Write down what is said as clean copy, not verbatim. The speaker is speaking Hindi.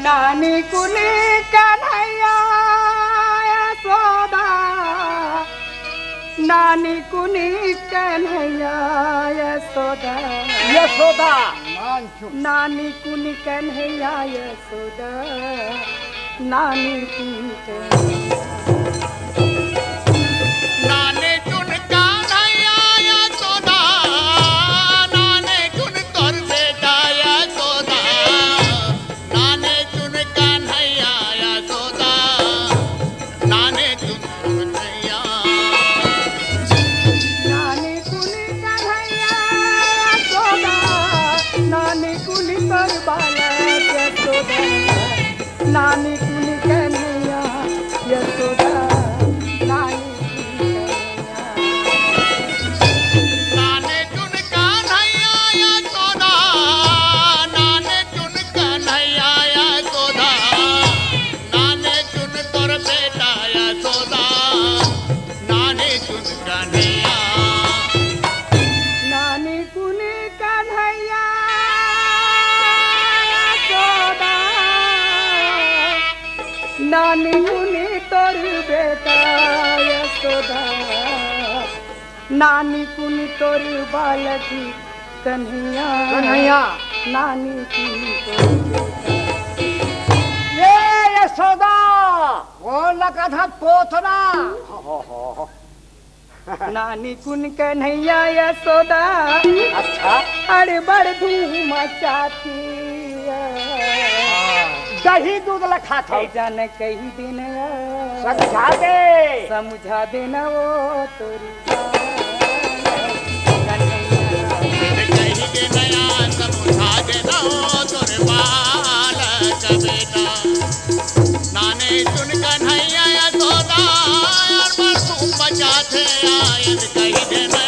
नानी कुनी कन्हैया यशोदा, नानी कुनी कन्हैया यशोदा, यशोदा नानी कुनी कन्हैया यशोदा, नानी कुनी कन्हैया। नाने चुन कन्हैया यशोदा, नाने चुन तोर बेटा यशोदा, नाने चुन कन्हैया यशोदा, नाने चुन कन्हैया। नानी कुनी कन्हैया यशोदा, नानी कुनी तोर बालक यशोदा, नानी कुनी कन्हैया यशोदा, नानी नाने चुन कन्हैया यशोदा, नाने चुन कन्हैया यशोदा, नाने चुन तोर बेटा यशोदा, नाने चुन कन्हैया। नानी कुनी कन्हैया यशोदा, नानी कुनी तोर बेटा यशोदा, नानी कुनी तोर बालक कन्हैया, कन्हैया नानी कुनी तोर बेटा। ये यशोदा वो लगा था पोतना। नानी कुन कन्हैया यशोदा, अच्छा अरे बड़ धूम मचाती दही दूध लखा था जान कही दिन समझा दे समझा देना वो तोरी कही दे नया समझा देना हो तोर बालक बेटा, नाने चुन कन्हैया यशोदा, और बड़ धूम मचाते आयन कही दे नया